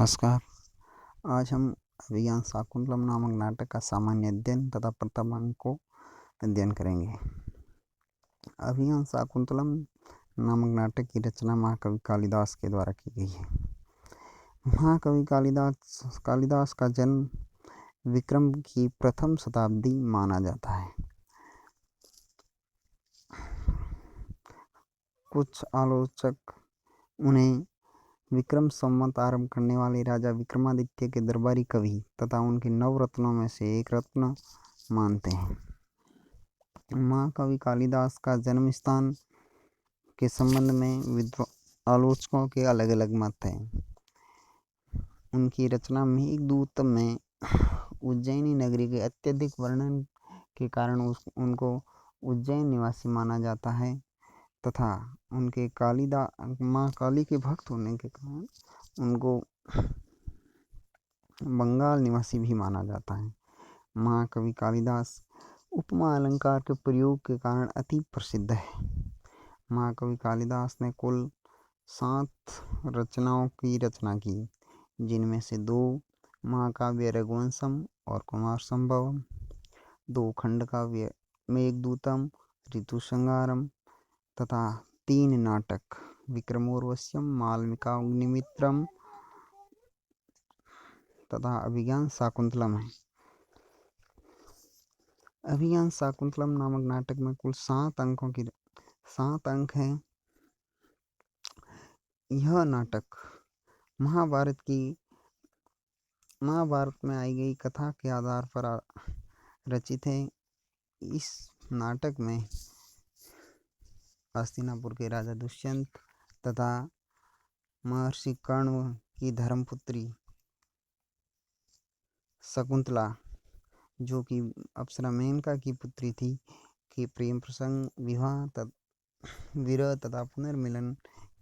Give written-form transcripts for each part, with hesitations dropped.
नमस्कार। आज हम अभिज्ञान शाकुंतलम नामक नाटक का सामान्य अध्ययन तथा प्रथम अंक को अध्ययन करेंगे। अभिज्ञान शाकुंतलम नामक नाटक की रचना महाकवि कालिदास के द्वारा की गई है। महाकवि कालिदास का जन्म विक्रम की प्रथम शताब्दी माना जाता है। कुछ आलोचक उन्हें विक्रम संवत आरंभ करने वाले राजा विक्रमादित्य के दरबारी कवि तथा उनके नवरत्नों में से एक रत्न मानते हैं। महाकवि कालिदास का जन्म स्थान के संबंध में आलोचकों के अलग अलग मत हैं। उनकी रचना मेघदूत में उज्जैनी नगरी के अत्यधिक वर्णन के कारण उनको उज्जैन निवासी माना जाता है तथा उनके माँ काली के भक्त होने के कारण उनको बंगाल निवासी भी माना जाता है। महाकवि कालिदास उपमा अलंकार के प्रयोग के कारण अति प्रसिद्ध है। महाकवि कालिदास ने कुल 7 रचनाओं की रचना की, जिनमें से 2 महाकाव्य रघुवंशम और कुमार संभवम, 2 खंडकाव्य मेघदूतम, ऋतुसंहारम तथा 3 नाटक विक्रमोर्वश्यम, मालविकाग्निमित्रम तथा अभिज्ञान शाकुंतलम है। अभिज्ञान शाकुंतलम नामक नाटक में कुल 7 अंक हैं। यह नाटक महाभारत में आई गई कथा के आधार पर रचित है। इस नाटक में हस्तिनापुर के राजा दुष्यंत तथा महर्षि कर्ण की धर्मपुत्री शकुंतला, जो कि अप्सरा मेनका की पुत्री थी, के प्रेम प्रसंग, विरह तथा पुनर्मिलन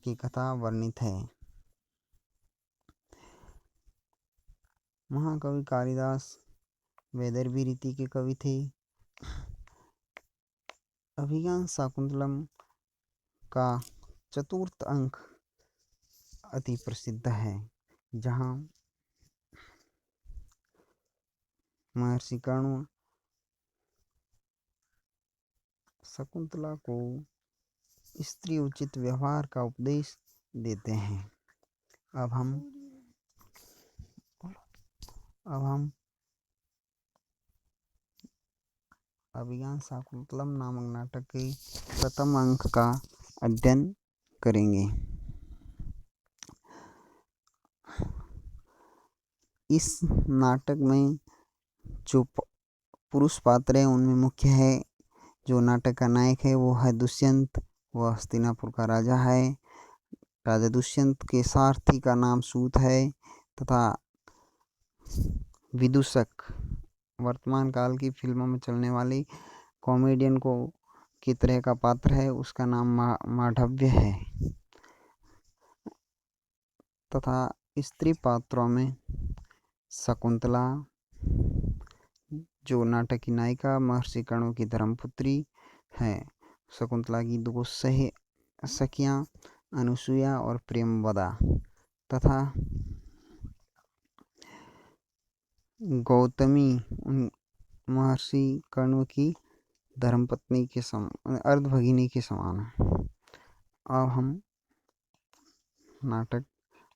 की कथा वर्णित है। महाकवि कालिदास वैदर्भी रीति के कवि थे। अभिज्ञान शाकुंतलम का 4th अंक अति प्रसिद्ध है, जहाँ महर्षि कर्ण शकुंतला को स्त्री उचित व्यवहार का उपदेश देते हैं। अब हम अभिज्ञान शाकुंतलम नामक नाटक के प्रथम अंक का अध्ययन करेंगे। इस नाटक में जो पुरुष पात्र है उनमें मुख्य है, जो नाटक का नायक है वो है दुष्यंत। वह हस्तिनापुर का राजा है। राजा दुष्यंत के सारथी का नाम सूत है तथा विदूषक वर्तमान काल की फिल्मों में चलने वाली कॉमेडियन की तरह का पात्र है, उसका नाम माधव्य है। तथा स्त्री पात्रों में शकुंतला, जो नाटक की नायिका महर्षि कर्ण की धर्मपुत्री है। शकुंतला की 2 सखियां अनुसुईया और प्रेमवदा तथा गौतमी महर्षि कर्ण की धर्मपत्नी के अर्धभगिनी के समान है। अब हम नाटक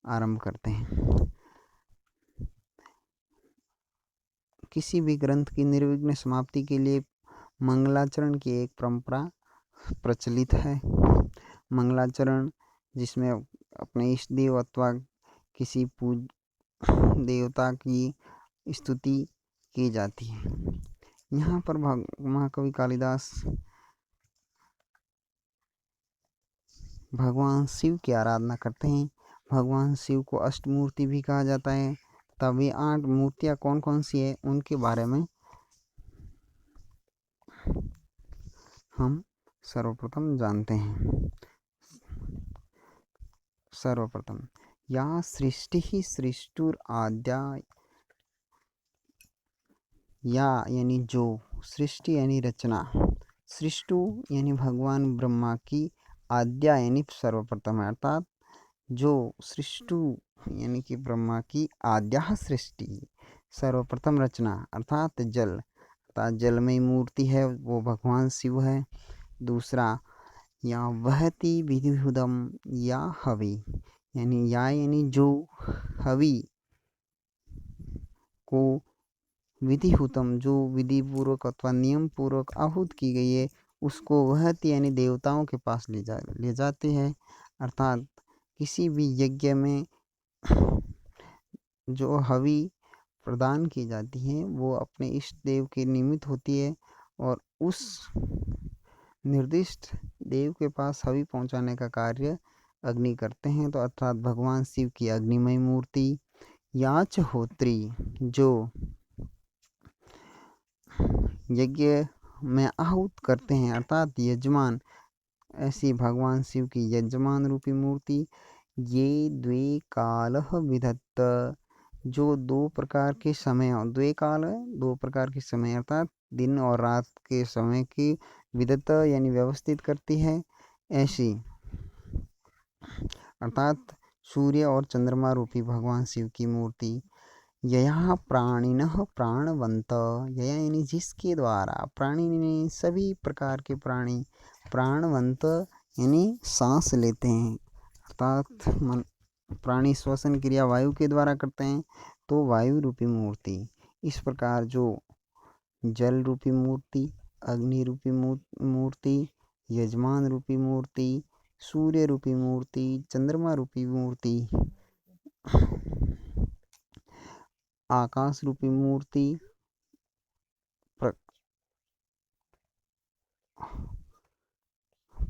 आरंभ करते हैं। किसी भी ग्रंथ की निर्विघ्न समाप्ति के लिए मंगलाचरण की एक परंपरा प्रचलित है। मंगलाचरण जिसमें अपने इष्ट देव अथवा किसी देवता की स्तुति की जाती है। यहाँ पर महाकवि कालिदास भगवान शिव की आराधना करते हैं। भगवान शिव को अष्टमूर्ति भी कहा जाता है। तभी 8 मूर्तियाँ कौन कौन सी है उनके बारे में हम सर्वप्रथम जानते हैं। सर्वप्रथम या सृष्टि सृष्टुर आद्या, या यानी जो, सृष्टि यानी रचना, सृष्टु यानी भगवान ब्रह्मा की, आद्या यानी सर्वप्रथम, अर्थात जो सृष्टु यानी कि ब्रह्मा की आद्या सृष्टि, सर्वप्रथम रचना अर्थात जल, अर्थात जलमयी मूर्ति है वो भगवान शिव है। दूसरा, या वहती विधिहुदम या हवि, यानी जो हवि को विधिहुतम जो विधि पूर्वक अथवा नियम पूर्वक आहूत की गई है उसको वहती यानी देवताओं के पास ले जाती है। अर्थात किसी भी यज्ञ में जो हवि प्रदान की जाती है वो अपने इष्ट देव के निमित्त होती है और उस निर्दिष्ट देव के पास हवि पहुंचाने का कार्य अग्नि करते हैं। तो अर्थात भगवान शिव की अग्निमय मूर्ति। याचहोत्री जो यज्ञ में आहूत करते हैं अर्थात यजमान, ऐसी भगवान शिव की यजमान रूपी मूर्ति। ये द्वे काल विधत्त जो दो प्रकार के समय, द्वे काल दो प्रकार के समय अर्थात दिन और रात के समय की विधत्त यानी व्यवस्थित करती है ऐसी, अर्थात सूर्य और चंद्रमा रूपी भगवान शिव की मूर्ति। यया प्राणिनः प्राणवंत, यया यानी जिसके द्वारा, प्राणी यानी सभी प्रकार के प्राणी, प्राणवंत यानी सांस लेते हैं, अर्थात प्राणी श्वसन क्रिया वायु के द्वारा करते हैं तो वायु रूपी मूर्ति। इस प्रकार जो जल रूपी मूर्ति, अग्नि रूपी मूर्ति, यजमान रूपी मूर्ति, सूर्य रूपी मूर्ति, चंद्रमा रूपी मूर्ति, आकाश रूपी मूर्ति,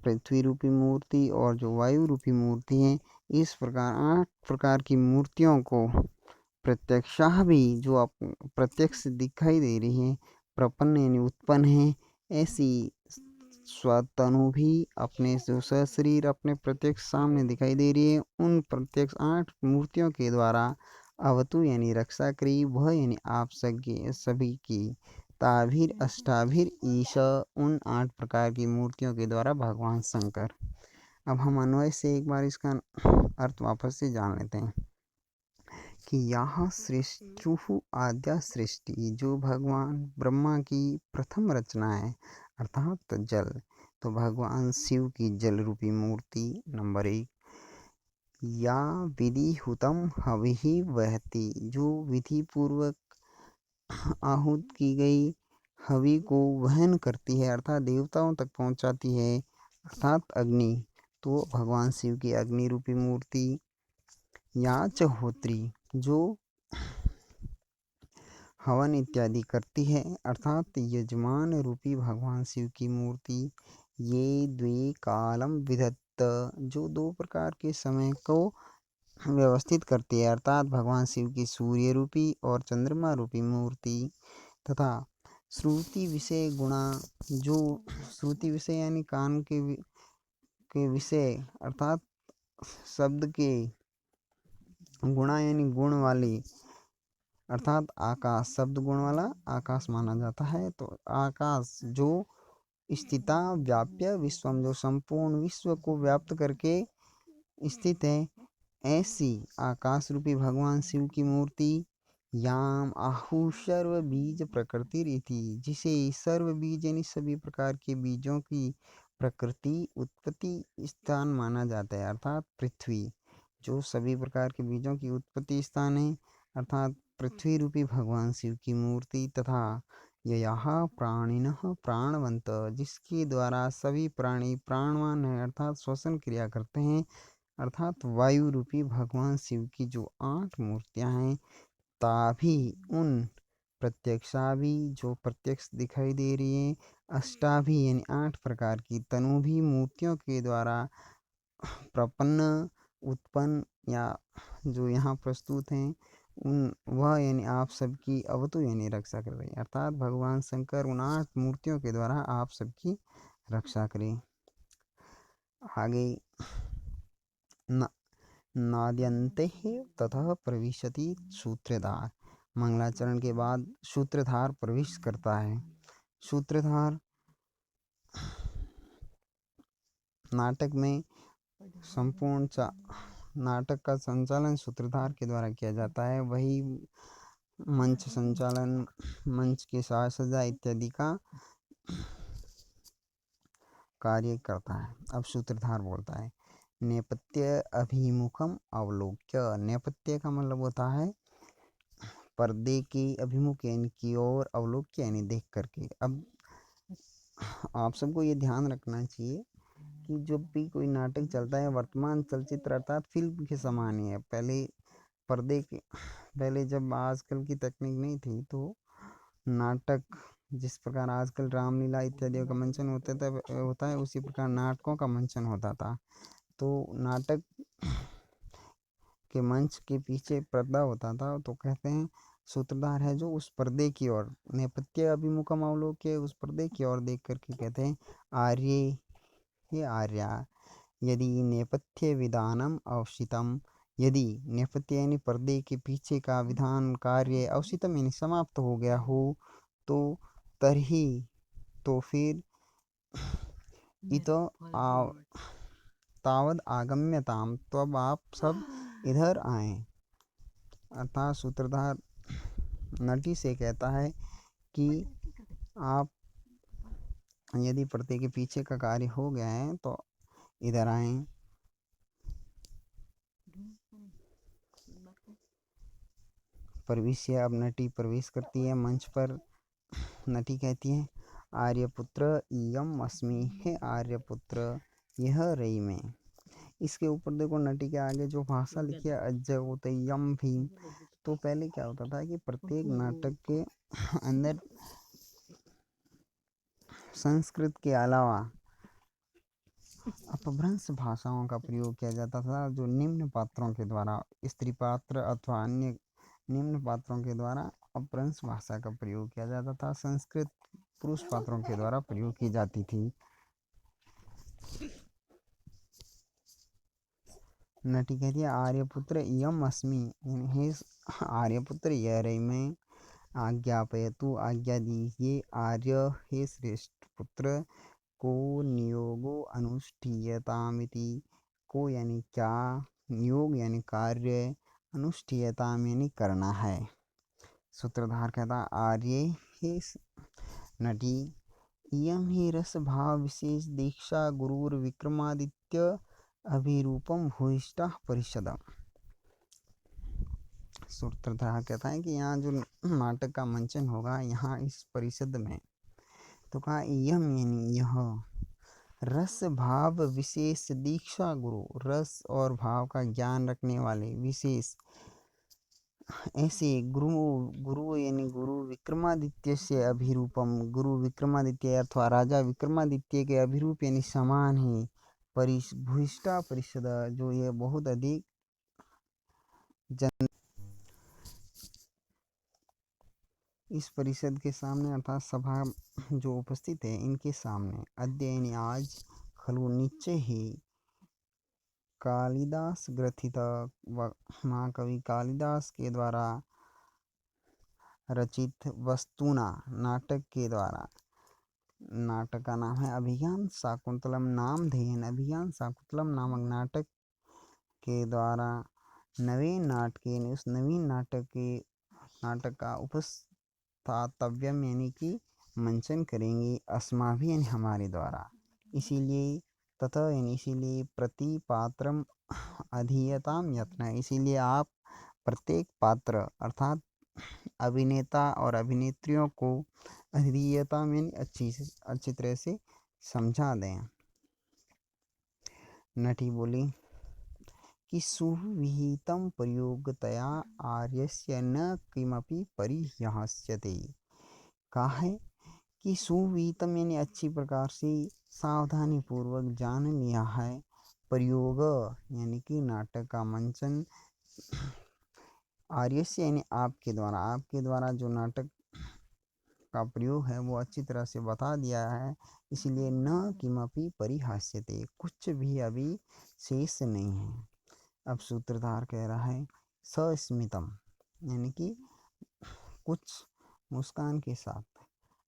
पृथ्वी रूपी मूर्ति और जो वायु रूपी मूर्ति है, इस प्रकार 8 प्रकार की मूर्तियों को प्रत्यक्ष भी जो आप प्रत्यक्ष दिखाई दे रही है, प्रपन्न यानी उत्पन्न है, ऐसी स्वतनु भी अपने जो सशरीर अपने प्रत्यक्ष सामने दिखाई दे रही है, उन प्रत्यक्ष 8 मूर्तियों के द्वारा अवतु यानी रक्षा करी वह यानी आप सभी की ताभिर अष्टाभिर ईश, उन 8 प्रकार की मूर्तियों के द्वारा भगवान शंकर। अब हम अन्वय से एक बार इसका अर्थ वापस से जान लेते हैं कि यह सृष्टि आद्या सृष्टि जो भगवान ब्रह्मा की प्रथम रचना है अर्थात जल, तो भगवान शिव की जल रूपी मूर्ति नंबर 1। या विधिहुतम हविहि वहती जो विधि पूर्वक आहूत की गई हवि को वहन करती है अर्थात देवताओं तक पहुंचाती है अर्थात अग्नि, तो भगवान शिव की अग्नि रूपी मूर्ति। याचहोत्री जो हवन इत्यादि करती है अर्थात यजमान रूपी भगवान शिव की मूर्ति। ये द्वे कालम विधत्त जो 2 प्रकार के समय को व्यवस्थित करती है अर्थात भगवान शिव की सूर्य रूपी और चंद्रमा रूपी मूर्ति। तथा श्रुति विषय गुणा जो श्रुति विषय यानी कान के विषय अर्थात शब्द के गुणा यानी गुण वाली, अर्थात आकाश शब्द गुण वाला आकाश माना जाता है। तो आकाश जो स्थिता व्याप्य विश्वम जो संपूर्ण विश्व को व्याप्त करके स्थित है, ऐसी आकाश रूपी भगवान शिव की मूर्ति। याम आहु सर्व बीज प्रकृति रीति जिसे सर्व बीज यानी सभी प्रकार के बीजों की प्रकृति उत्पत्ति स्थान माना जाता है अर्थात पृथ्वी जो सभी प्रकार के बीजों की उत्पत्ति स्थान है अर्थात पृथ्वी रूपी भगवान शिव की मूर्ति। तथा यह प्राणिनः प्राणवंत जिसके द्वारा सभी प्राणी प्राणवान है अर्थात श्वसन क्रिया करते हैं अर्थात वायु रूपी भगवान शिव की जो 8 मूर्तियां हैं, ताभी उन प्रत्यक्षाभि जो प्रत्यक्ष दिखाई दे रही है, अष्टाभि यानी 8 प्रकार की तनुभि मूर्तियों के द्वारा प्रपन्न उत्पन्न या जो यहाँ प्रस्तुत हैं उन वह यानी आप सबकी अवतु यानी रक्षा कर रही है अर्थात भगवान शंकर उन 8 मूर्तियों के द्वारा आप सबकी रक्षा करें। आगे नाद्यन्ते ततः प्रविशति सूत्रधार, मंगलाचरण के बाद सूत्रधार प्रवेश करता है। सूत्रधार नाटक में संपूर्ण नाटक का संचालन सूत्रधार के द्वारा किया जाता है, वही मंच संचालन, मंच के साज सज्जा इत्यादि का कार्य करता है। अब सूत्रधार बोलता है, नेपथ्य अभिमुखम अवलोक्य। नेपथ्य का मतलब होता है पर्दे के अभिमुख यानी की ओर, अवलोक्य यानी देख करके। अब आप सबको ये ध्यान रखना चाहिए कि जब भी कोई नाटक चलता है, वर्तमान चलचित्र अर्थात फिल्म के समान ही है। पहले जब आजकल की तकनीक नहीं थी तो नाटक जिस प्रकार आजकल रामलीला इत्यादि का मंचन होता है, उसी प्रकार नाटकों का मंचन होता था। तो नाटक के मंच के पीछे पर्दा होता था, तो कहते हैं सूत्रधार है जो उस पर्दे की ओर, नेपथ्य अभिमुखम अवलोक्य, उस पर्दे की ओर देख करके कहते हैं आर्ये हे आर्या यदि नेपथ्य विधानम अवसितम। यदि नेपथ्य यानी पर्दे के पीछे का विधान कार्य अवसितम यानी समाप्त हो गया हो, तो तरही तो फिर इतो तावद आगम्यताम, तो अब आप सब इधर आए। अर्थात सूत्रधार नटी से कहता है कि आप यदि पर्दे के पीछे का कार्य हो गया है तो इधर आए। प्रवेश, अब नटी प्रवेश करती है मंच पर। नटी कहती है आर्यपुत्र इयम अस्मि, हे आर्यपुत्र यह रही मैं। इसके ऊपर देखो नटी के आगे जो भाषा लिखी है अज्जवतयम भी। तो पहले क्या होता था कि प्रत्येक नाटक के अंदर संस्कृत के अलावा अपभ्रंश भाषाओं का प्रयोग किया जाता था, जो निम्न पात्रों के द्वारा, स्त्री पात्र अथवा अन्य निम्न पात्रों के द्वारा अपभ्रंश भाषा का प्रयोग किया जाता था। संस्कृत पुरुष पात्रों के द्वारा प्रयोग की जाती थी। नटी कहती है आर्यपुत्र इयम अस्मि, हे आर्यपुत्र यह रही मैं। आज्ञापयतु, आज्ञा दीजिए। आर्य हे श्रेष्ठ पुत्र। को नियोगो अनुष्ठीयतामिति, को यानी क्या, नियोग यानी कार्य, अनुष्ठीयताम यानी करना है। सूत्रधार कहता आर्य हे नटी इयम ही रस भाव विशेष दीक्षा गुरुर विक्रमादित्य अभिरूपम भूयिष्ठा परिषदम। सूत्रधार कहता है कि यहाँ जो नाटक का मंचन होगा यहाँ इस परिषद में, तो कहा यम यानी यह, रस भाव विशेष दीक्षा गुरु, रस और भाव का ज्ञान रखने वाले विशेष ऐसे गुरु यानी गुरु विक्रमादित्य से अभिरूपम, गुरु विक्रमादित्य अथवा राजा विक्रमादित्य के अभिरूप यानी समान ही भूयिष्ठा परिषद, जो ये बहुत अधिक जन इस परिषद के सामने अर्थात सभा जो उपस्थित है इनके सामने, अद्य यानी आज, खलु निश्चय ही, कालिदास ग्रथित, महाकवि कालिदास के द्वारा रचित वस्तुना, नाटक के द्वारा, नाटक का नाम है अभिज्ञान शाकुंतलम नामधेयन, अभिज्ञान शाकुंतलम नामक नाटक के द्वारा नवीन नाटक, उस नवीन नाटक का उपस्थातव्यम यानी कि मंचन करेंगे, अस्माभि यानी हमारे द्वारा। इसीलिए तथा यानी इसीलिए प्रतिपात्रम अधीयताम यत्न, इसीलिए आप प्रत्येक पात्र अर्थात अभिनेता और अभिनेत्रियों को अधीयता में अच्छी तरह से समझा दें। नटी बोली कि सुविहितम प्रयोगतया आर्यस्य न किमपि परिह्यस्यते। कहा है कि सुविहितम यानी अच्छी प्रकार से सावधानी पूर्वक जान लिया है, प्रयोग यानी कि नाटक का मंचन, आर्यस्य यानी आपके द्वारा जो नाटक का प्रयोग है वो अच्छी तरह से बता दिया है, इसलिए न किमपि परिहास्यते, कुछ भी अभी शेष नहीं है। अब सूत्रधार कह रहा है सस्मितम यानी कि कुछ मुस्कान के साथ,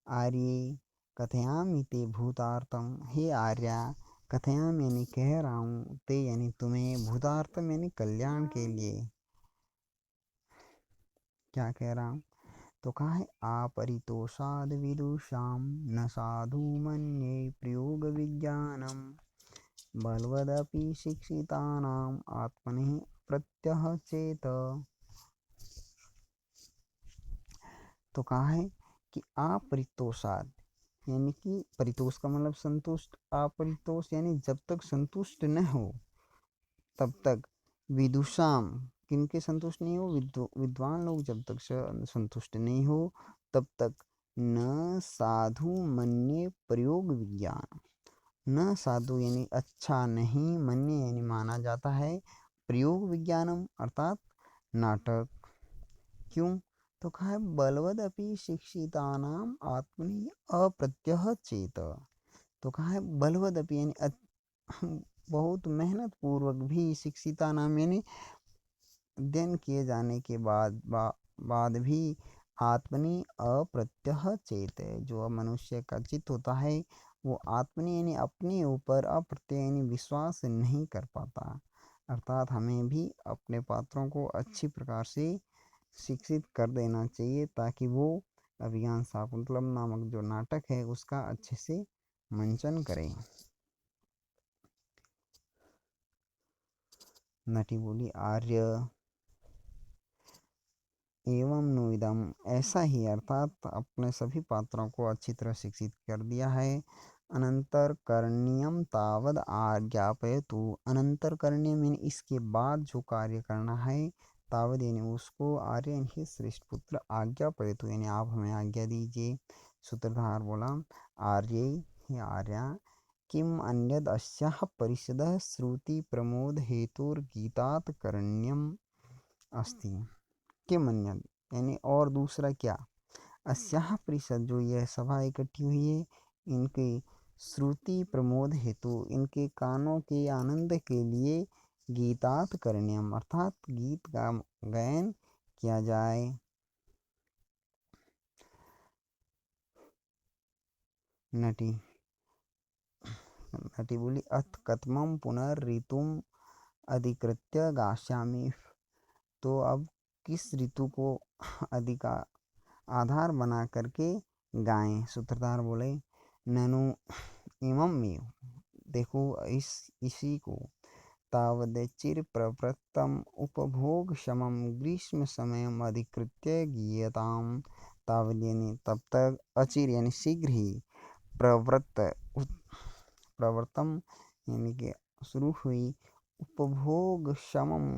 आर्ये कथयामि ते भूतार्थम, हे आर्या कथयाम यानी कह रहा हूँ, ते यानी तुम्हें, भूतार्थम यानी कल्याण के लिए क्या कह रहा हूँ। तो कहा है आपरितोषाद विदुषाम न साधु मन्ये प्रयोग विज्ञानम बलवदपि शिक्षितानाम आत्मनि प्रत्यह चेत। तो कहा है कि अपरितोषाद यानी कि परितोष का मतलब संतुष्ट, अपरितोष यानी जब तक संतुष्ट न हो तब तक, विदुषाम किनके संतुष्ट नहीं हो, विद्वान लोग जब तक संतुष्ट नहीं हो तब तक, न साधु मन्ये प्रयोग विज्ञान, न साधु यानी अच्छा नहीं, मन्य यानी माना जाता है, प्रयोग विज्ञानम अर्थात नाटक। क्यों। तो कहा है बलवद अपि शिक्षितानाम आत्मनि अप्रत्यह चेत। तो कहा है बलवद अपि यानी बहुत मेहनत पूर्वक भी, शिक्षिता नाम यानी अध्ययन किए जाने के बाद भी, आत्मनि अप्रत्यह चेत, जो मनुष्य का चित्त होता है वो आत्मनि यानी अपने ऊपर अप्रत्यय यानी विश्वास नहीं कर पाता। अर्थात हमें भी अपने पात्रों को अच्छी प्रकार से शिक्षित कर देना चाहिए ताकि वो अभिज्ञान शाकुंतलम नामक जो नाटक है उसका अच्छे से मंचन करें। नटी बोली आर्य एवं नुइदम, ऐसा ही अर्थात अपने सभी पात्रों को अच्छी तरह शिक्षित कर दिया है। अनंतर करणीयम तावद आज्ञापयतु, अनंतर करणीयम यानी इसके बाद जो कार्य करना है, तावद यानी उसको, आर्य यानी श्रेष्ठ पुत्र, आज्ञापयतु यानी आप हमें आज्ञा दीजिए। सूत्रधार बोला आर्य ही आर्या, किम अन्यद अस्याः परिषदः श्रुति प्रमोद हेतुर्गीतात करणीयम अस्ति। किम अन्यद यानी और दूसरा क्या, अस्याः परिषद जो यह सभा इकट्ठी हुई है, इनके श्रुति प्रमोद हेतु, इनके कानों के आनंद के लिए, गीतात करणीयम अर्थात गीत का गायन किया जाए। नटी नटी बोली अथ कथमं पुनर्ऋतुम अधिकृत्य गास्यामि। तो अब किस ऋतु को अधिका आधार बना करके गाएं। सूत्रधार बोले ननु इमं एव, देखो इसी को, तावदेचिर प्रवृत्तम उपभोग समम ग्रीष्म समयम अधिकृत्य गीयताम, तावद यानी तब तक, अचिर यानी शीघ्र ही, प्रवृत्त प्रवर्तम यानी कि शुरू हुई, उपभोग समम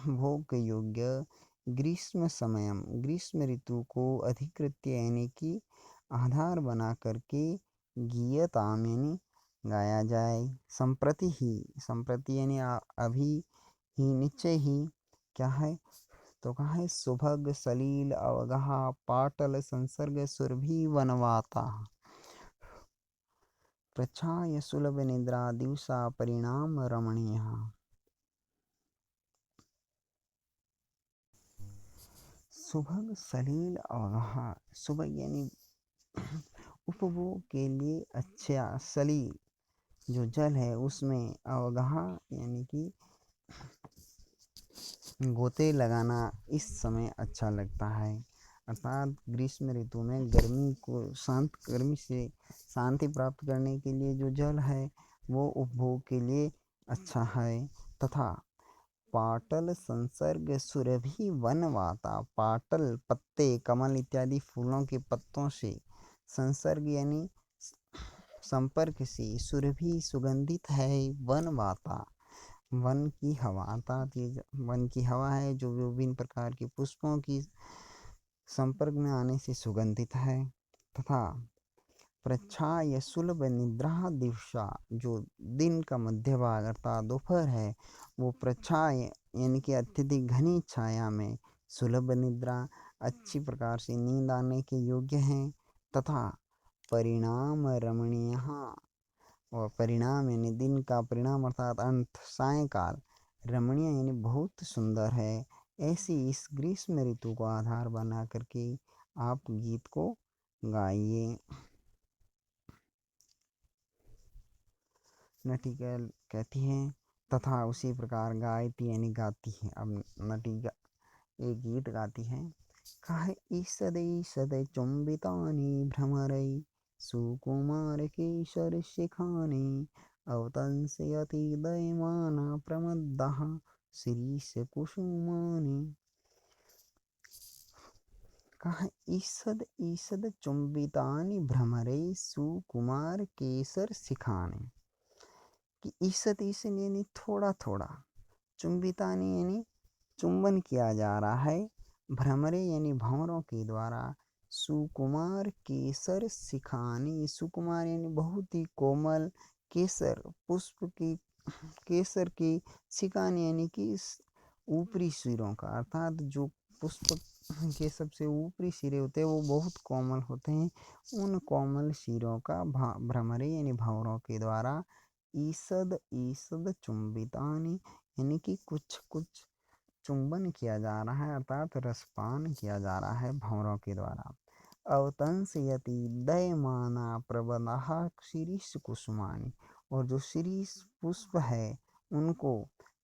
भोग के योग्य, ग्रीष्म समयम ग्रीष्म ऋतु को, अधिकृत्य यानी कि आधार बना करके, गीयताम यानी गाया जाए। संप्रति ही, संप्रति यानी अभी ही, निश्चय ही, क्या है। तो कहा है सुभग सलील अवगाह पाटल संसर्ग सुरभि वनवाता, प्रच्छाय सुलभ निद्रा दिवसा परिणाम रमणीय। सुभग सलील अवगाह, सुभग यानी उपभोग के लिए अच्छा, सलील जो जल है उसमें, अवगाह यानी कि गोते लगाना इस समय अच्छा लगता है। अर्थात ग्रीष्म ऋतु में गर्मी को गर्मी से शांति प्राप्त करने के लिए जो जल है वो उपभोग के लिए अच्छा है। तथा पाटल संसर्ग सुरभि वनवाता, पाटल पत्ते, कमल इत्यादि फूलों के पत्तों से, संसर्ग यानी संपर्क से, सुरभि सुगंधित है, वनवाता वन की हवा, अर्थात ये वन की हवा है जो विभिन्न प्रकार के पुष्पों की संपर्क में आने से सुगंधित है। तथा प्रच्छाय सुलभ निद्रा दिवसा, जो दिन का मध्य भाग अर्थात दोपहर है, वो प्रच्छाय यानी कि अत्यधिक घनी छाया में, सुलभ निद्रा अच्छी प्रकार से नींद आने के योग्य हैं। तथा परिणाम रमणीय, और परिणाम यानी दिन का परिणाम अर्थात अंत, सायंकाल, रमणीय यानी बहुत सुंदर है। ऐसी इस ग्रीष्म ऋतु को आधार बना करके आप गीत को गाइए। नटी कहती है तथा उसी प्रकार गायती यानी गाती है। अब नटी एक गीत गाती है। कहा ईसद ईसद चुंबितानि भ्रमरै सुकुमार केशर शिखानि अवतंसयति दयमाना प्रमदाः शिरीष कुसुमानि। कहा ईसद ईसद चुंबितानि भ्रमरै सुकुमार केसर शिखानि। कि ईसद ईसद यानी थोड़ा थोड़ा, चुंबितानि यानी चुंबन किया जा रहा है, भ्रमरे यानी भंवरों के द्वारा, सुकुमार केसर शिखानी, सुकुमार यानी बहुत ही कोमल, केसर पुष्प की, केसर की, शिखानी यानी कि ऊपरी सिरों का, अर्थात जो पुष्प के सबसे ऊपरी सिरे होते हैं वो बहुत कोमल होते हैं, उन कोमल सिरों का भ्रमरे यानी भंवरों के द्वारा, ईसद ईसद चुंबितानि यानी कि कुछ कुछ चुंबन किया जा रहा है, अर्थात रसपान किया जा रहा है भंवरों के द्वारा। अवतंसयति दयमाना प्रबलः शिरीष कुसुमानि, और जो शिरीष पुष्प है उनको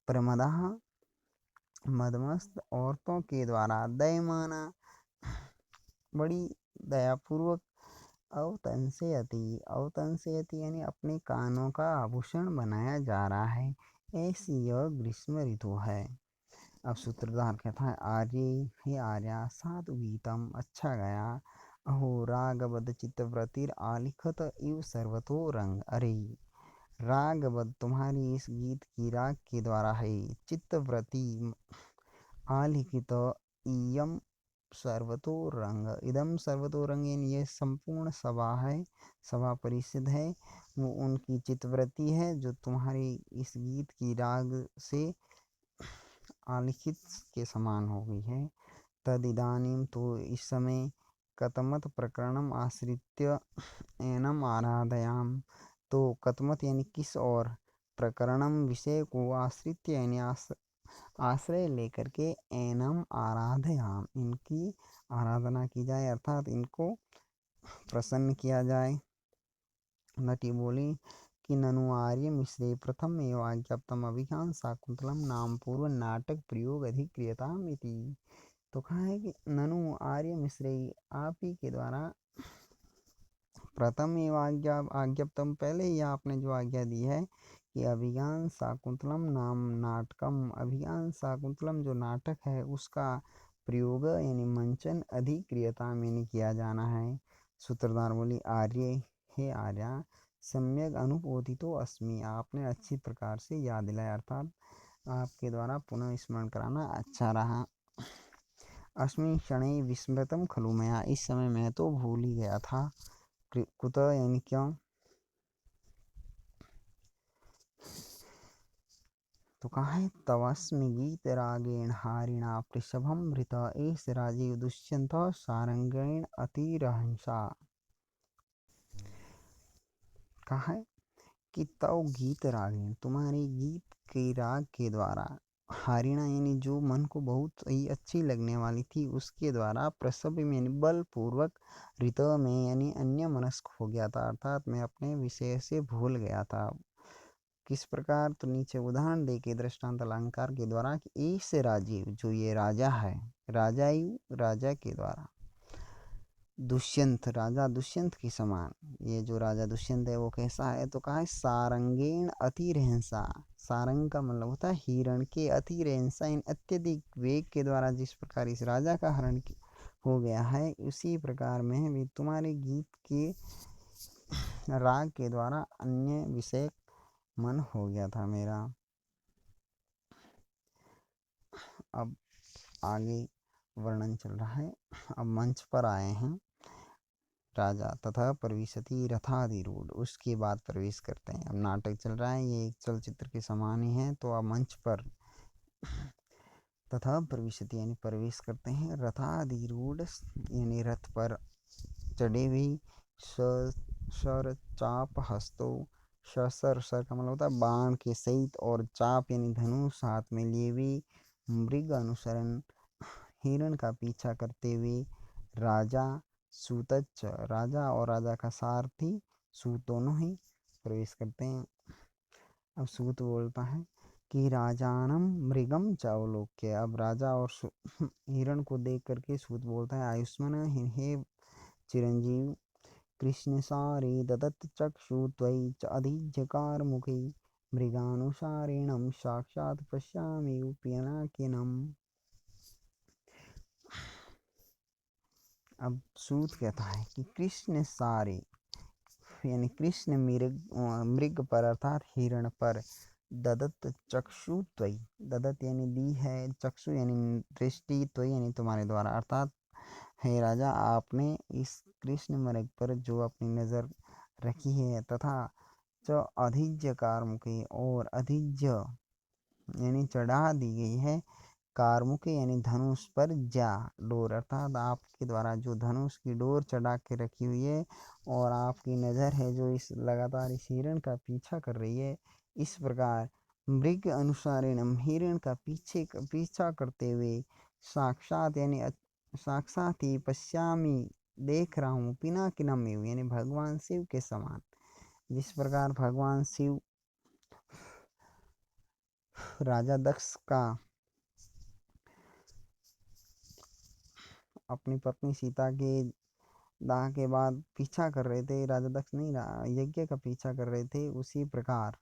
प्रमदः मदमस्त औरतों के द्वारा, दयमाना बड़ी दयापूर्वक, अवतंसयति अवतंसयति यानी अपने कानों का आभूषण बनाया जा रहा है, ऐसी यह ग्रीष्म ऋतु है। अब सूत्रधार कहता है आर्य हे आर्या साधु गीतम अच्छा गया, अहो रागबद्ध चित्तव्रतिर आलिखत इव सर्वतो रंग। अरे रागबद्ध तुम्हारी इस गीत की राग के द्वारा है, चित्तव्रति आलिखित, इयम सर्वतो रंग, इदम सर्वतो रंग यानी यह संपूर्ण सभा है, सभा परिषद है, वो उनकी चित्तवृत्ति है जो तुम्हारी इस गीत की राग से आलिखित के समान हो गई है। तद इदानीम तो इस समय, कतमत प्रकरणम आश्रित्य एनम आराधयाम, तो कतमत यानी किस, और प्रकरणम विषय को, आश्रित्य यानी आश्रय लेकर के, एनम आराधयाम इनकी आराधना की जाए, अर्थात इनको प्रसन्न किया जाए। नटी बोली कि ननु आर्य मिश्रे प्रथम एवं आज्ञप्तम अभिज्ञान शाकुंतलम नाम पूर्व नाटक प्रयोग अधिक्रियताम इति। तो कहा है कि ननु आर्य मिश्रे, आप ही के द्वारा, प्रथम एवं आज्ञप्तम पहले ही आपने जो आज्ञा दी है कि अभिज्ञान शाकुंतलम नाम नाटकम, अभिज्ञान शाकुंतलम जो नाटक है उसका प्रयोग यानी मंचन अधिक्रियता में किया जाना है। सूत्रधार बोली आर्य हे आर्या सम्यक अनुबोधितो अस्मि, आपने अच्छी प्रकार से याद दिलाया, अर्थात आपके द्वारा पुनः स्मरण कराना अच्छा रहा। अस्मि क्षणे विस्मृतम खलु मया, इस समय मैं तो भूल ही गया था। कुतः यानी क्यों, तो कहा है तवस्मि गीत रागेण हारिणा पृषभम मृत, एस राजीव दुष्यंत सारंगेण अतिरहंसा। कहा है कि तव गीत रागेण, तुम्हारे गीत के राग के द्वारा, हारिणा यानी जो मन को बहुत ही अच्छी लगने वाली थी उसके द्वारा, प्रसव यानी बलपूर्वक, ऋत में यानी अन्य मनस्क हो गया था, अर्थात मैं अपने विषय से भूल गया था। किस प्रकार, तो नीचे उदाहरण दे के दृष्टांत अलंकार के द्वारा कि ऐसे राजीव जो ये राजा है, राजा के द्वारा, दुष्यंत राजा दुष्यंत के समान, ये जो राजा दुष्यंत है वो कैसा है, तो कहा है सारंगेण अतिरहंसा, सारंग का मतलब होता है हिरण के, अतिरहंसा इन अत्यधिक वेग के द्वारा जिस प्रकार इस राजा का हरण हो गया है, उसी प्रकार में भी तुम्हारे गीत के राग के द्वारा अन्य विषय मन हो गया था मेरा। अब आगे वर्णन चल रहा है। अब मंच पर आए हैं राजा, तथा प्रविशति रथाधिरूढ़, उसके बाद प्रवेश करते हैं। अब नाटक चल रहा है, ये एक चलचित्र के समान ही है। तो अब मंच पर तथा प्रविशति यानी प्रवेश करते हैं, रथाधिरूढ़ यानी रथ पर चढ़े हुई, सर चाप हस्तो, सर का मतलब होता है बाण के सहित, और चाप यानी धनुष हाथ में लिए हुए, मृग अनुसरण हिरण का पीछा करते हुए, राजा सूतच, राजा और राजा का सारथी सूत दोनों ही प्रवेश करते हैं। अब सूत बोलता है कि राजानम मृगम चावलोक्य। अब राजा और हिरण को देख करके सूत बोलता है, आयुष्मान हे चिरंजीव कृष्ण सारे ददत् चक्षु त्वयि च अधिजकार मुखे मृगानुसारेणम साक्षात् पश्यामि पिनाकिनम। अब सूत कहता है कि कृष्ण सारे यानी कृष्ण मृग पर अर्थात हिरण पर ददत चक्षु त्वयि, ददत यानी दी है, चक्षु यानी दृष्टि, त्वयि यानी तुम्हारे द्वारा, अर्थात हे राजा आपने इस कृष्ण मृग पर जो अपनी नज़र रखी है, तथा च अधिज्य कारमुके और अधिज्य यानी चढ़ा दी गई है, कारमुके यानी धनुष पर जा डोर, अर्थात आपके द्वारा जो धनुष की डोर चढ़ा के रखी हुई है और आपकी नज़र है जो इस लगातार इस हिरण का पीछा कर रही है। इस प्रकार मृग अनुसारेणम हिरण का पीछा करते हुए साक्षात यानी साक्षात ही पश्यामी देख रहा हूँ, पिनाकिनम यानी भगवान शिव के समान। जिस प्रकार भगवान शिव राजा दक्ष का अपनी पत्नी सीता के दाह के बाद पीछा कर रहे थे, राजा दक्ष नहीं रहा यज्ञ का पीछा कर रहे थे, उसी प्रकार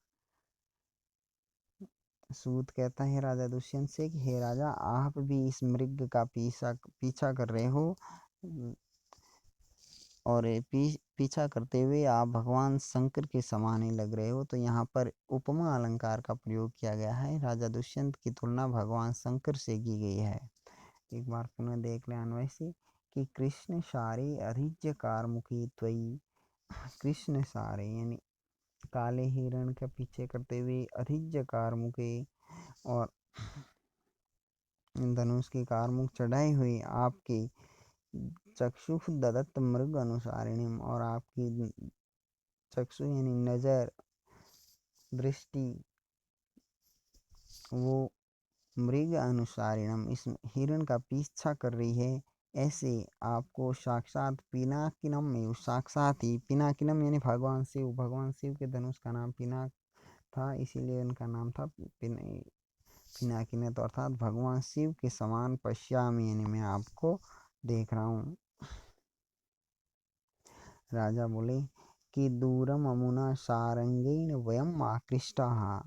सूत कहता है राजा दुष्यंत से कि हे राजा आप भी इस मृग का पीछा कर रहे हो और पीछा करते हुए आप भगवान शंकर के समान ही लग रहे हो। तो यहाँ पर उपमा अलंकार का प्रयोग किया गया है, राजा दुष्यंत की तुलना भगवान शंकर से की गई है। एक बार पुनः देख लें अन्वय से कि कृष्ण सारे अधिज्य कारमुखी त्वयि, कृष्ण सारे यानी काले हिरण के पीछे करते हुए अधिज्य कारमुके और धनुष के कारमुख चढ़ाए हुए आपके चक्षु ददत्त मृग अनुसारिणी और आपकी चक्षु यानी नज़र दृष्टि वो मृग अनुसारिणम इस हिरण का पीछा कर रही है, ऐसे आपको साक्षात पिनाकिनम में साक्षात ही पिनाकिनम यानी भगवान शिव के धनुष का नाम पिनाक था, इसीलिए उनका नाम था पिनाकिन, तो अर्थात भगवान शिव के समान पश्यामी यानी मैं आपको देख रहा हूँ। राजा बोले कि दूरम अमुना सारंगेण वयम आकृष्टाः।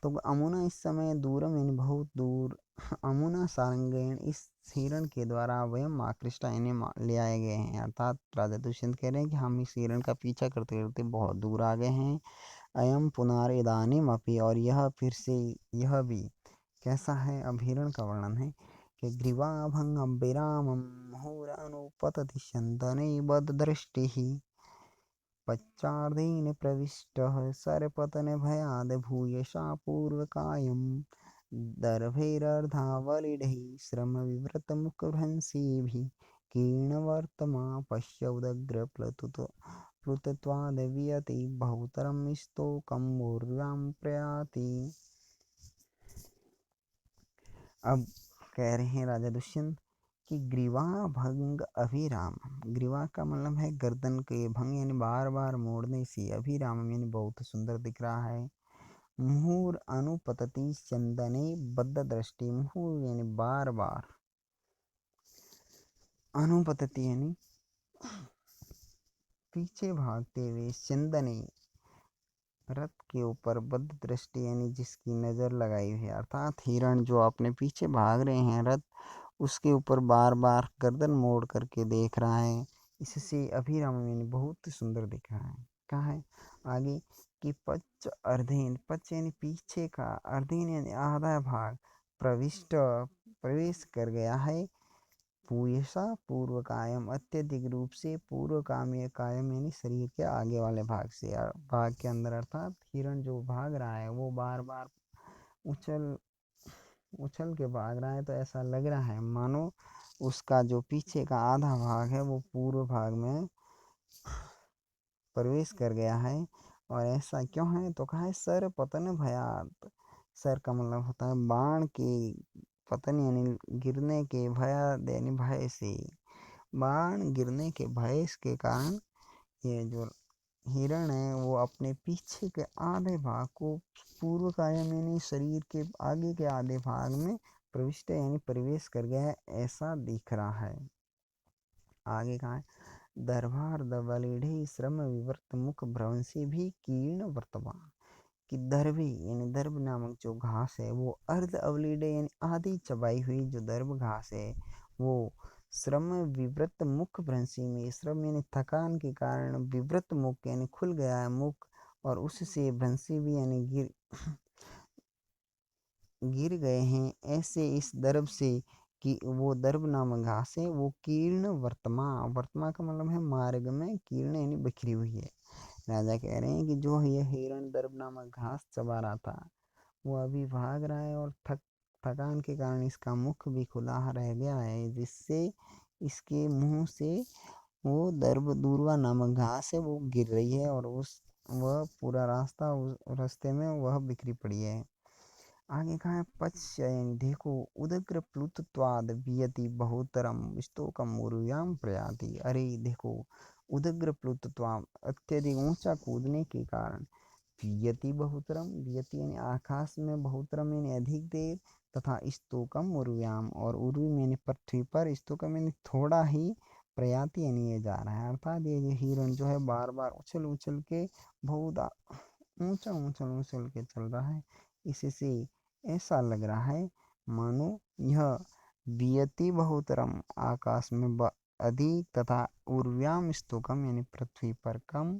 तो अमुना इस समय दूरम यानी बहुत दूर, अमुना सारंगेण इस हिरण के द्वारा वयम आकृष्टा यानी ले आए गए हैं, अर्थात राजा दुष्यंत कह रहे हैं कि हम इस हिरण का पीछा करते करते बहुत दूर आ गए हैं। अयम पुनरिदानीम अपि और यह फिर से यह भी कैसा है, अब हिरण का वर्णन है कि ग्रीवाभंगम विरामम मुहुरनुपतति शंतने बददृष्टिः पश्चार्धेन प्रविष्टः सरपतन भयाद भूयसा पूर्वकायं दर्भैरर्धावलिडैः श्रमविव्रतमुखभ्रंशीभिः कीर्णवर्तमा पश्यौदग्र प्लुतत्वादवियते बहुतरं स्तोकं मूर्ध्यां प्रयाति। अब कह रहे हैं राजा दुष्यंत कि ग्रीवा भंग अभिराम, ग्रीवा का मतलब है गर्दन के भंग यानी बार बार मोड़ने से, अभिराम यानी बहुत सुंदर दिख रहा है। मुहुर अनुपतति चंदने बद्ध दृष्टि, मुहुर यानी बार बार, अनुपतति यानी पीछे भागते हुए, चंदने रथ के ऊपर बद्ध दृष्टि यानी जिसकी नज़र लगाई हुई है, अर्थात हिरण जो अपने पीछे भाग रहे हैं रथ उसके ऊपर बार बार गर्दन मोड़ करके देख रहा है, इससे अभिराम यानी बहुत सुंदर दिख रहा है। कहा है आगे कि पच्च अर्धेन, पच्च यानी पीछे का, अर्धेन यानी आधा भाग, प्रवेश कर गया है, पूयसा पूर्व कायम अत्यधिक रूप से, पूर्व काम्य कायम यानी शरीर के आगे वाले भाग के अंदर, अर्थात हिरण जो भाग रहा है वो बार बार उछल उछल के भाग रहा है, तो ऐसा लग रहा है मानो उसका जो पीछे का आधा भाग है वो पूर्व भाग में प्रवेश कर गया है। और ऐसा क्यों है, तो कहा है सर पतन भयात, सर का मतलब होता है बाण के पतन यानी गिरने के, भयात यानी भय से, बाण गिरने के भय के कारण ये जो हिरण है वो अपने पीछे के आधे भाग को पूर्व कायम यानी शरीर के आगे के आधे भाग में प्रविष्ट यानी प्रवेश कर गया है, ऐसा दिख रहा है। आगे कहा है दरबार दबलेढ़े श्रम विवर्त मुख भ्रंशी भी कीर्ण वर्तमान, कि दर्भी यानी दर्भ नामक जो घास है वो अर्ध अवलीडे यानी आधी चबाई हुई जो दर्भ घास है वो श्रम विवृत मुख भ्रंशी में, श्रम यानी थकान के कारण विवृत मुख यानी खुल गया है मुख, और उससे भ्रंशी भी यानी गिर गए हैं, ऐसे इस दर्भ से कि वो दर्भ नामक घास है वो कीर्ण वर्तमा, वर्तमा का मतलब है मार्ग में, कीर्ण यानी बिखरी हुई है। राजा कह रहे हैं कि जो यह हिरण दर्भ नामक घास चबा रहा था वो अभी भाग रहा है और थकान के कारण इसका मुख भी खुला रह गया है, जिससे इसके मुंह से वो दर्भ दूर्वा नामक घास है वो गिर रही है और वह पूरा रास्ता उस रास्ते में वह बिखरी पड़ी है। आगे कहा है पश्य यानी देखो उदग्र प्लुतत्वाद वियति बहुतरम स्तोकम उर्व्याम प्रयाति, अरे देखो उदग्र प्लुतत्वाम अत्यधिक ऊंचा कूदने के कारण, वियति बहुतरम, वियति यानी आकाश में, बहुतरम यानी अधिक देर, तथा स्तोकम उर्व्याम और उर्वी यानी पृथ्वी पर, स्तोकम यानी थोड़ा ही, प्रयाति यानी ये जा रहा है, अर्थात ये हिरण जो है बार बार उछल उछल के बहुत ऊंचा उछल उछल के चल रहा है। इससे ऐसा लग रहा है मानो यह वियति बहुतरम आकाश में अधिक तथा उर्व्याम स्तोकम यानी पृथ्वी पर कम,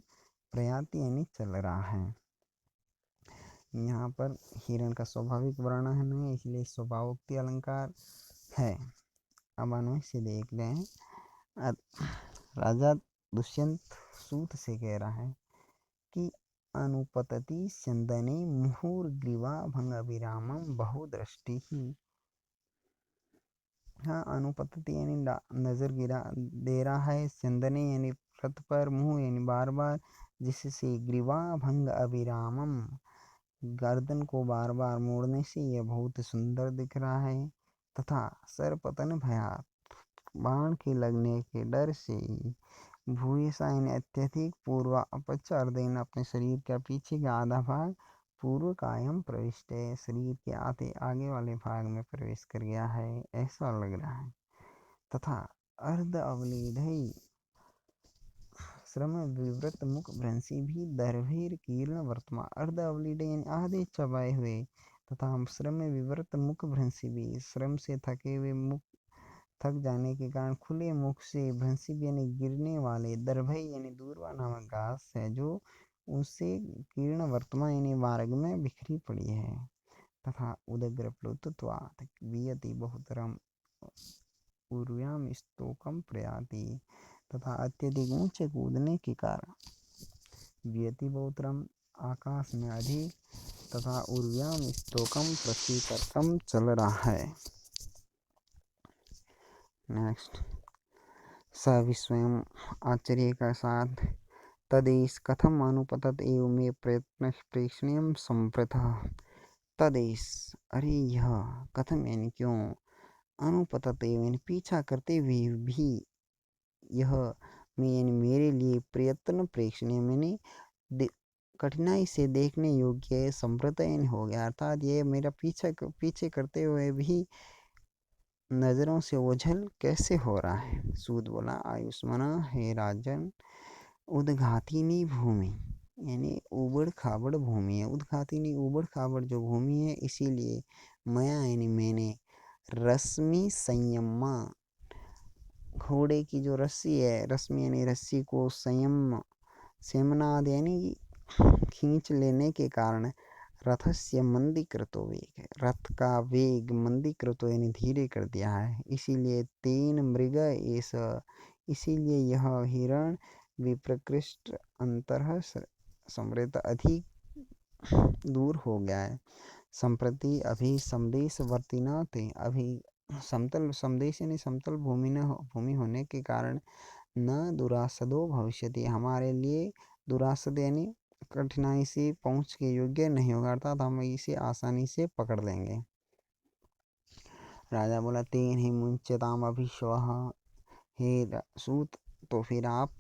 प्रयाति यानी चल रहा है। यहाँ पर हिरण का स्वाभाविक वर्णन है इसलिए स्वभावोक्ति अलंकार है। अब अन्वय से देख रहे हैं। राजा दुष्यंत सूत से कह रहा है कि अनुपतति स्यंदने मुहुर्ग्रीवा भंग अभिरामम बहुदृष्टि ही। हाँ अनुपतति यानी नजर गिरा दे रहा है, स्यंदने यानी रथ पर, मुंह यानी बार बार, जिससे ग्रीवा भंग अभिरामम गर्दन को बार बार मोड़ने से यह बहुत सुंदर दिख रहा है, तथा सरपतन भयात बाण के लगने के डर से भूयसा यानी अत्यधिक पूर्व अपचारदेन अपने शरीर का पीछे का आधा भाग पूर्व कायम प्रविष्ट है, शरीर के आधे आगे वाले भाग में प्रवेश कर गया है, ऐसा लग रहा है। तथा अर्ध अवलीधि श्रम विवृत मुख भ्रंशी भी दर्भीर कीर्ण वर्तमान, अर्ध अवलीड यानी आधे चबाए हुए, तथा श्रम विवृत मुख भ्रंशी भी श्रम से थके हुए मुख, थक जाने के कारण खुले मुख से, भ्रंशी यानी गिरने वाले, दर्भई यानी दूर्वा नामक घास है जो उससे कीर्ण वर्तमान यानी मार्ग में बिखरी पड़ी है। तथा उदग्र प्लुतत्वात् वियति बहुतरम उर्व्याम स्तोकम प्रयाति, तथा अत्यधिक ऊंचे कूदने के कारण वियति बहुतरम आकाश में अधिक, तथा उर्व्याम स्तोकम पृथ्वी पर कम चल रहा है। नेक्स्ट स विस्मयम् आश्चर्य का साथ तदेश कथम अनुपतत एवं में प्रयत्न प्रेक्षणीय संप्रतः, तदेश अरे यह, कथम यानी क्यों, अनुपतत यानी पीछा करते हुए भी, यह मैं यानी मेरे लिए प्रयत्न प्रेक्षणीय मैंने कठिनाई से देखने योग्य संप्रत यानी हो गया, अर्थात ये मेरा पीछे करते हुए भी नजरों से ओझल कैसे हो रहा है। सूद बोला आयुष्मान हे राजन उद्घातिनी भूमि यानी उबड़ खाबड़ भूमि है, उद्घातिनी उबड़ खाबड़ जो भूमि है, इसीलिए मया यानी मैंने रश्मि संयमा घोड़े की जो रस्सी है, रश्मि यानी रस्सी को संयमनाद यानी खींच लेने के कारण रथस्य मंदीकृतो वेग है, रथ का वेग मंदीकृतो यानी धीरे कर दिया है, इसीलिए तीन मृग ऐसा, इसीलिए यह हिरण विप्रकृष्ट अंतर समृद्ध अधिक दूर हो गया है। संप्रति अभी समदेश वर्तिना थे, अभी समतल समदेश यानी समतल भूमि होने के कारण न दुरासदो भविष्यति हमारे लिए दुरासद यानी कठिनाई से पहुँच के योग्य नहीं होगा, अर्थात हम इसे आसानी से पकड़ लेंगे। राजा बोला तेन ही मुंचताम अभिश्वः, हे सूत तो फिर आप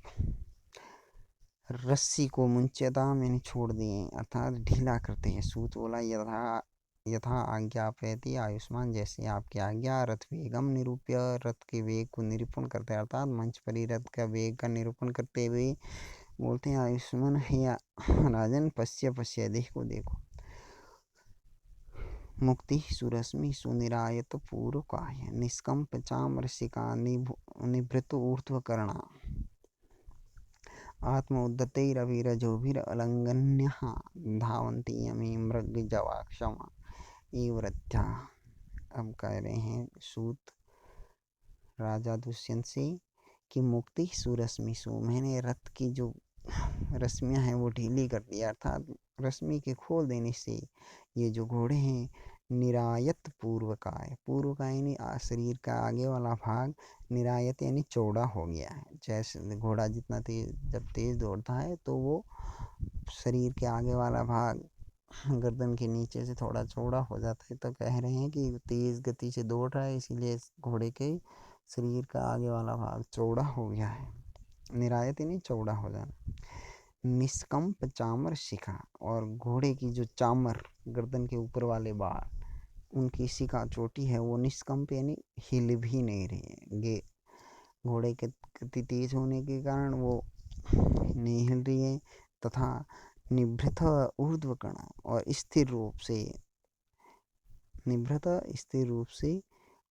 रस्सी को मुंच्यताम यानी छोड़ दिए, अर्थात ढीला करते हैं। सूत बोला यथा यथा आज्ञापयति आयुष्मान, जैसे आपकी आज्ञा। रथ वेगम निरूप्य, रथ के वेग को निरूपण करते हैं, अर्थात मंच पर ही रथ का वेग का निरूपण करते हुए बोलते हैं आयुष्मान है राजन, पश्य पश्य, देखो देखो। मुक्ति सुरश्मि सुनिरायत पूर्वकाय, निष्कंप चामरसिका निभृत ऊर्ध्वकर्णा, आत्म उद्दतैरविरजोभिरलङ्घन्यः धावन्ति यमी मृगजवाक्षमा एवरथ्या। अब कह रहे हैं सूत राजा दुष्यंत से कि मुक्ति सुरश्मिसु, मैंने रथ की जो रश्मियाँ हैं वो ढीली कर दिया, अर्थात रश्मि के खोल देने से ये जो घोड़े हैं निरायत पूर्वकाय, पूर्वकाय यानी शरीर का आगे वाला भाग, निरायत यानी चौड़ा हो गया है। जैसे घोड़ा जितना तेज जब तेज दौड़ता है तो वो शरीर के आगे वाला भाग गर्दन के नीचे से थोड़ा चौड़ा हो जाता है। तो कह रहे हैं कि तेज गति से दौड़ रहा है, इसीलिए घोड़े के शरीर का आगे वाला भाग चौड़ा हो गया है। निरायत यानी चौड़ा हो जाना। निष्कंप चामर शिखा, और घोड़े की जो चामर गर्दन के ऊपर वाले बाल, उनकी शिखा चोटी है वो निष्कंप यानी हिल भी नहीं रही है। घोड़े के गति तेज होने के कारण वो नहीं हिल रही है। तथा निभृत ऊर्ध्वकर्ण, और स्थिर रूप से, निभृत स्थिर रूप से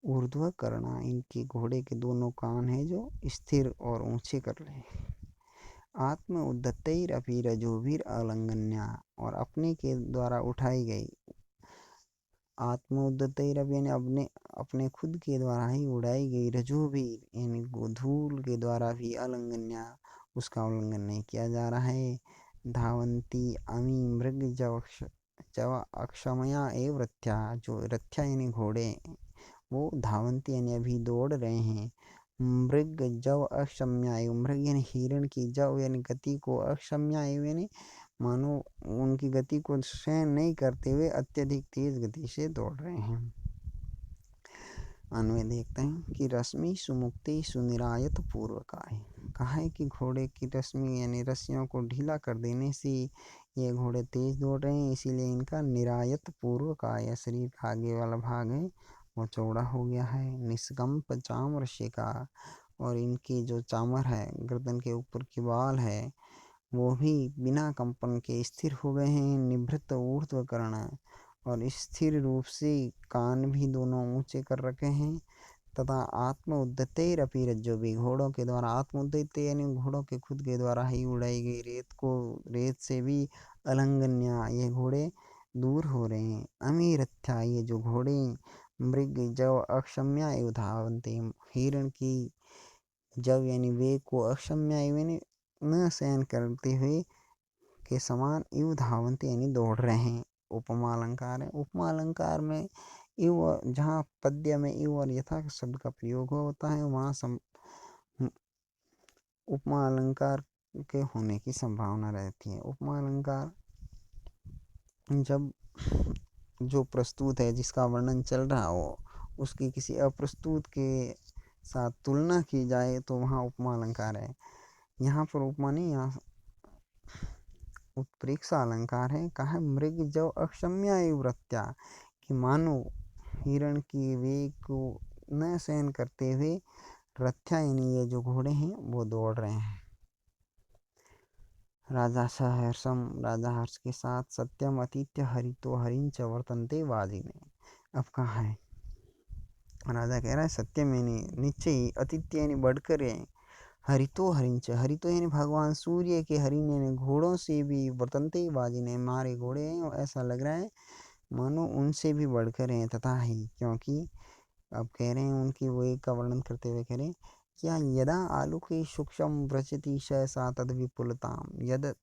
ऊर्ध्वकर्ण, इनके घोड़े के दोनों कान हैं जो स्थिर और ऊंचे कर रहे हैं। आत्म उद्दतैरपि रजोभिर अलंघन्या, और अपने के द्वारा उठाई गई, आत्म उद्दतैरपि यानी अपने अपने खुद के द्वारा ही उड़ाई गई, रजोभिर यानी धूल के द्वारा भी, अलंघन्या उसका उल्लंघन नहीं किया जा रहा है। धावंती अमी मृग जव अक्षमया एव रथ्या, जो रथ्या यानी घोड़े वो धावंती यानी अभी दौड़ रहे हैं। मृग जव अक्षम्यायु, मृग यानी हिरण की, जव यानी गति को, अक्षम्यायु यानी मानो उनकी गति को सहन नहीं करते हुए अत्यधिक तेज गति से दौड़ रहे हैं। अन्वय देखते हैं कि रश्मि सुमुक्ति सुनिरायत पूर्वकाय, कहा है कि घोड़े की रश्मि यानी रस्सियों को ढीला कर देने से ये घोड़े तेज दौड़ रहे हैं, इसीलिए इनका निरायत पूर्वकाय, शरीर का आगे वाला भाग है वो चौड़ा हो गया है। निष्कंप चामर शिका, और इनकी जो चामर है गर्दन के ऊपर की बाल है वो भी बिना कंपन के स्थिर हो गए हैं। निभृत ऊर्ध्वकर्ण, और स्थिर रूप से कान भी दोनों ऊंचे कर रखे हैं। तथा आत्म उद्दतैरपि रज्जोभिः, घोड़ों के द्वारा, आत्म उद्दत यानी घोड़ों के खुद के द्वारा ही उड़ाई गई रेत को, रेत से भी अलंघन्या ये घोड़े दूर हो रहे हैं। अमीरथ्या, ये जो घोड़े मृग जव अक्षम्या एव धावन्ते, हिरण की जव यानी वेग को, अक्षम्या यानी न सहन करते हुए के समान, इव धावन्ते यानी दौड़ रहे हैं। उपमा अलंकार है। उपमा अलंकार में इव, जहाँ पद्य में इव और यथा शब्द का प्रयोग होता है वहाँ उपमा अलंकार के होने की संभावना रहती है। उपमा अलंकार जब जो प्रस्तुत है, जिसका वर्णन चल रहा हो, उसकी किसी अप्रस्तुत के साथ तुलना की जाए तो वहाँ उपमा अलंकार है। यहाँ पर उपमा नहीं, यहाँ उत्प्रेक्षा अलंकार है। कहा मृग जव अक्षम्या एव रथ्या, कि मानो हिरण की वेग को न सहन करते हुए रथ्या यानी ये जो घोड़े हैं वो दौड़ रहे हैं। राजा सहर्षम, राजा हर्ष के साथ, सत्यम अतिथ्य हरितो हरिंच वर्तन्ते वाजिने। अब कहा है, राजा कह रहा है सत्यम यानी निश्चय ही, अतिथ्य यानी बढ़कर है, हरितो हरिंच, हरितो यानी भगवान सूर्य के हरिण यानी घोड़ों से भी, वर्तन्ते वाजिने मारे घोड़े हैं, और ऐसा लग रहा है मानो उनसे भी बढ़कर हैं। तथा ही, क्योंकि अब कह रहे हैं उनकी वेग का वर्णन करते हुए कह रहे हैं, क्या यदा आलोके सूक्ष्म व्रजति सहसा तद विपुलताम, यद